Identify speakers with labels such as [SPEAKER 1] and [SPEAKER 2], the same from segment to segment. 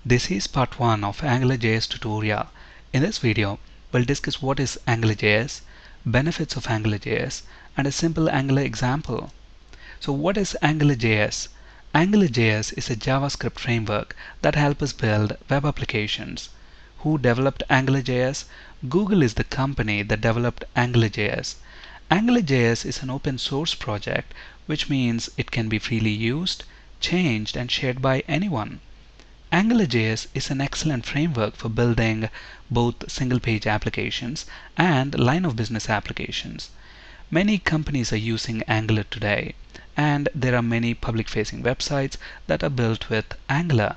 [SPEAKER 1] This is part 1 of AngularJS tutorial. In this video, we'll discuss what is AngularJS, benefits of AngularJS, and a simple Angular example. So what is AngularJS? AngularJS is a JavaScript framework that helps us build web applications. Who developed AngularJS? Google is the company that developed AngularJS. AngularJS is an open source project, which means it can be freely used, changed, and shared by anyone. AngularJS is an excellent framework for building both single-page applications and line-of-business applications. Many companies are using Angular today, and there are many public-facing websites that are built with Angular.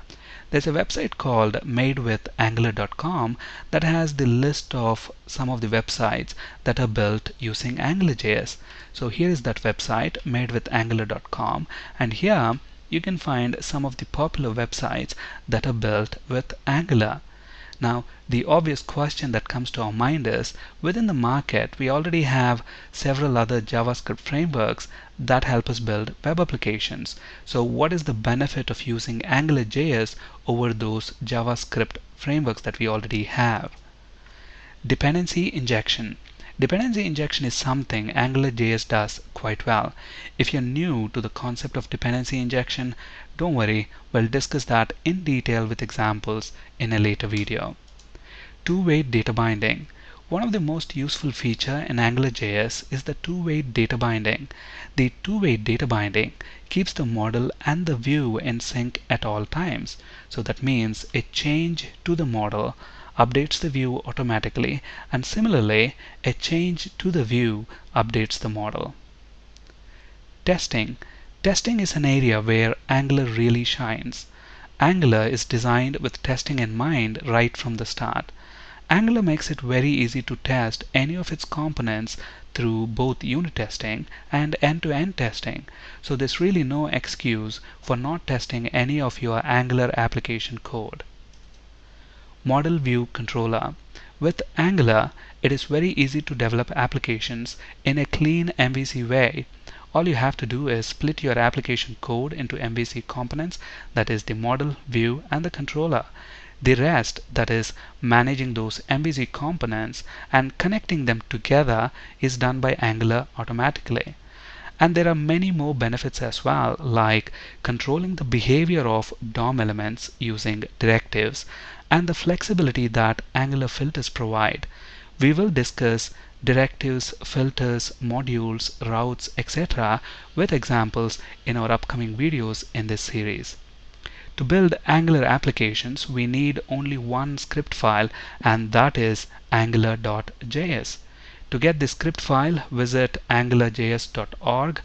[SPEAKER 1] There's a website called madewithangular.com that has the list of some of the websites that are built using AngularJS. So here is that website, madewithangular.com, and here you can find some of the popular websites that are built with Angular. Now, the obvious question that comes to our mind is, within the market, we already have several other JavaScript frameworks that help us build web applications. So what is the benefit of using AngularJS over those JavaScript frameworks that we already have? Dependency injection. Dependency injection is something AngularJS does quite well. If you're new to the concept of dependency injection, don't worry, we'll discuss that in detail with examples in a later video. Two-way data binding. One of the most useful features in AngularJS is the two-way data binding. The two-way data binding keeps the model and the view in sync at all times. So that means a change to the model updates the view automatically, and similarly a change to the view updates the model. Testing. Testing is an area where Angular really shines. Angular is designed with testing in mind right from the start. Angular makes it very easy to test any of its components through both unit testing and end-to-end testing. So there's really no excuse for not testing any of your Angular application code. Model View Controller. With Angular, it is very easy to develop applications in a clean MVC way. All you have to do is split your application code into MVC components, that is the model, view, and the controller. The rest, that is managing those MVC components and connecting them together, is done by Angular automatically. And there are many more benefits as well, like controlling the behavior of DOM elements using directives and the flexibility that Angular filters provide. We will discuss directives, filters, modules, routes, etc. with examples in our upcoming videos in this series. To build Angular applications, we need only one script file, and that is angular.js. To get this script file, visit angularjs.org.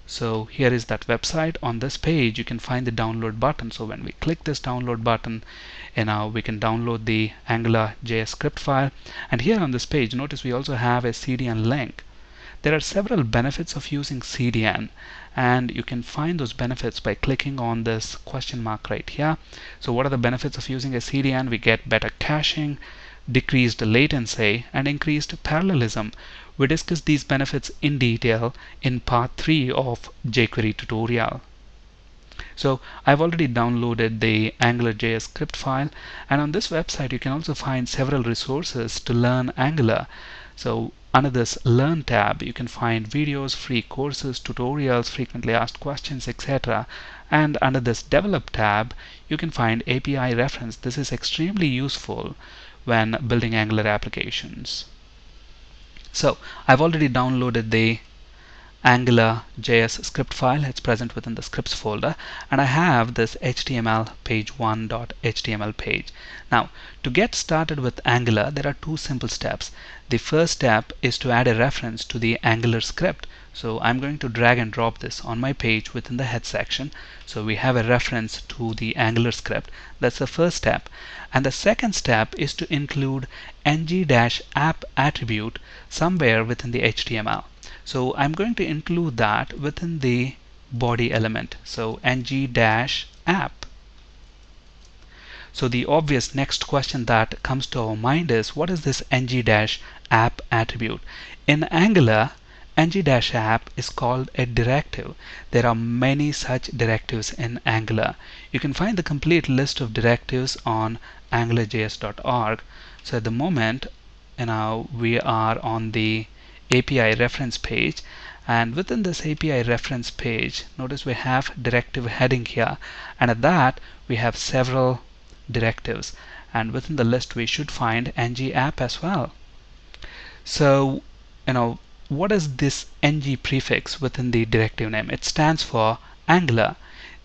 [SPEAKER 1] So here is that website. On this page you can find the download button. So when we click this download button, we can download the AngularJS script file. And here on this page, notice we also have a CDN link. There are several benefits of using CDN, and you can find those benefits by clicking on this question mark right here. So what are the benefits of using a CDN? We get better caching, decreased latency, and increased parallelism. We discussed these benefits in detail in part 3 of jQuery tutorial. So I've already downloaded the AngularJS script file, and on this website you can also find several resources to learn Angular. So under this Learn tab you can find videos, free courses, tutorials, frequently asked questions, etc. And under this Develop tab you can find API reference. This is extremely useful when building Angular applications. So I've already downloaded the AngularJS script file. It's present within the scripts folder, and I have this HTML page1.html page. Now, to get started with Angular, there are two simple steps. The first step is to add a reference to the Angular script. So I'm going to drag and drop this on my page within the head section. So we have a reference to the Angular script. That's the first step. And the second step is to include ng-app attribute somewhere within the HTML. So I'm going to include that within the body element. So ng-app. So the obvious next question that comes to our mind is, what is this ng-app attribute? In Angular, ng-app is called a directive. There are many such directives in Angular. You can find the complete list of directives on angularjs.org. So at the moment, we are on the API reference page, and within this API reference page, notice we have directive heading here, and at that we have several directives, and within the list we should find ng-app as well. So, what is this ng prefix within the directive name? It stands for Angular.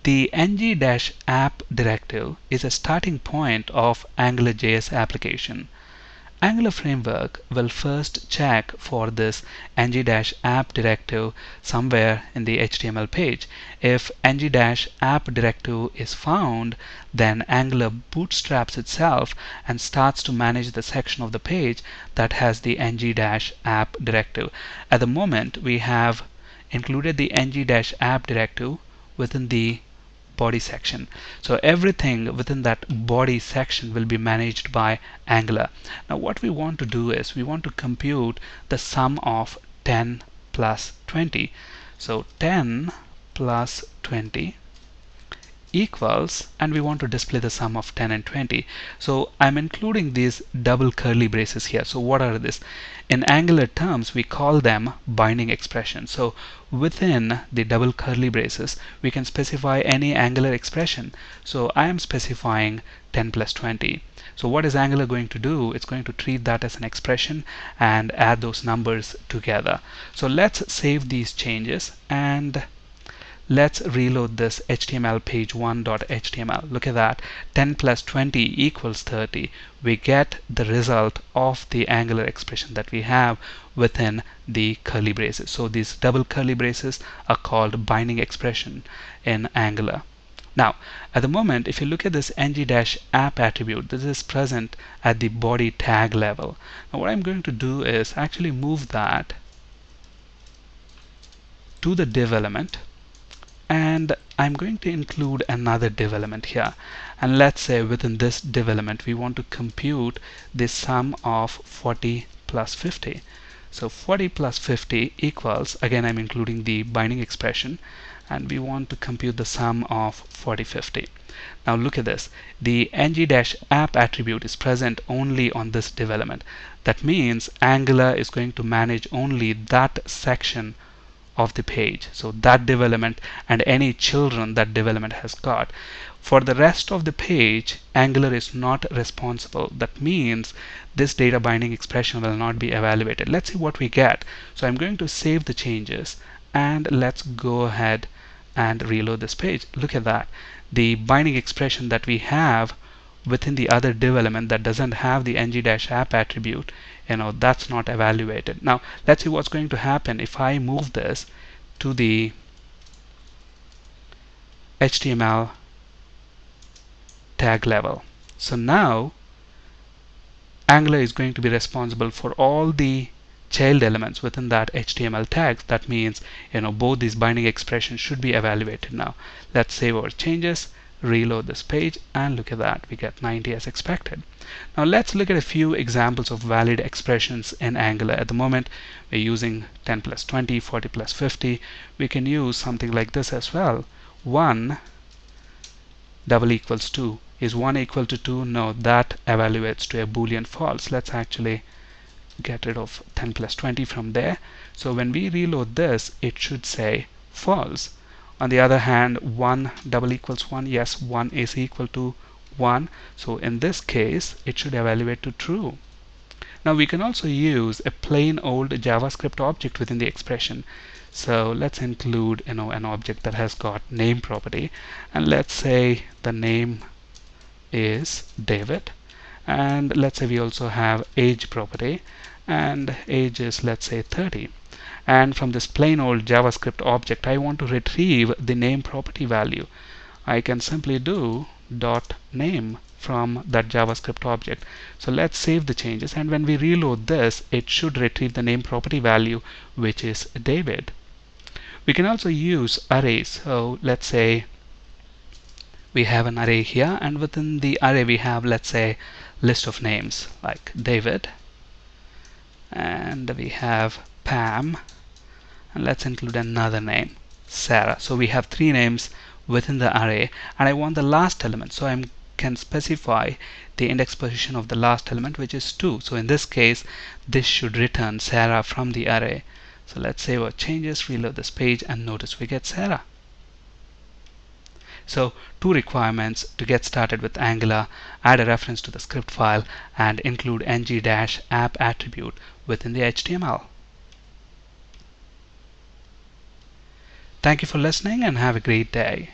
[SPEAKER 1] The ng-app directive is a starting point of AngularJS application. Angular Framework will first check for this ng-app directive somewhere in the HTML page. If ng-app directive is found, then Angular bootstraps itself and starts to manage the section of the page that has the ng-app directive. At the moment, we have included the ng-app directive within the body section. So everything within that body section will be managed by Angular. Now what we want to do is we want to compute the sum of 10 plus 20. So 10 plus 20 equals, and we want to display the sum of 10 and 20. So I'm including these double curly braces here. So what are this? In Angular terms, we call them binding expressions. So within the double curly braces, we can specify any Angular expression. So I am specifying 10 plus 20. So what is Angular going to do? It's going to treat that as an expression and add those numbers together. So let's save these changes and let's reload this HTML page 1.html. Look at that. 10 plus 20 equals 30. We get the result of the Angular expression that we have within the curly braces. So these double curly braces are called binding expression in Angular. Now, at the moment, if you look at this ng-app attribute, this is present at the body tag level. Now, what I'm going to do is actually move that to the div element, and I'm going to include another div element here, and let's say within this div element we want to compute the sum of 40 plus 50. So 40 plus 50 equals, again I'm including the binding expression, and we want to compute the sum of 40/50. Now look at this. The ng-app attribute is present only on this div element. That means Angular is going to manage only that section of the page, so that div element and any children that div element has got. For the rest of the page, Angular is not responsible. That means this data binding expression will not be evaluated. Let's see what we get. So I'm going to save the changes and let's go ahead and reload this page. Look at that. The binding expression that we have within the other div element that doesn't have the ng-app attribute, that's not evaluated. Now let's see what's going to happen if I move this to the HTML tag level. So now Angular is going to be responsible for all the child elements within that HTML tag. That means both these binding expressions should be evaluated. Now let's save our changes, reload this page, and look at that, we get 90 as expected. Now let's look at a few examples of valid expressions in Angular. At the moment we're using 10 plus 20, 40 plus 50. We can use something like this as well. 1 double equals 2. Is 1 equal to 2? No, that evaluates to a Boolean false. Let's actually get rid of 10 plus 20 from there. So when we reload this, it should say false. On the other hand, 1 double equals 1. Yes, 1 is equal to 1. So in this case, it should evaluate to true. Now we can also use a plain old JavaScript object within the expression. So let's include an object that has got name property, and let's say the name is David, and let's say we also have age property, and age is, let's say, 30. And from this plain old JavaScript object, I want to retrieve the name property value. I can simply do dot name from that JavaScript object. So let's save the changes, and when we reload this, it should retrieve the name property value, which is David. We can also use arrays. So let's say we have an array here, and within the array we have, let's say, list of names like David, and we have Pam, and let's include another name, Sarah. So we have 3 names within the array, and I want the last element, so I can specify the index position of the last element, which is 2. So in this case, this should return Sarah from the array. So let's save our changes, reload this page, and notice we get Sarah. So 2 requirements to get started with Angular: add a reference to the script file and include ng-app attribute within the HTML. Thank you for listening and have a great day.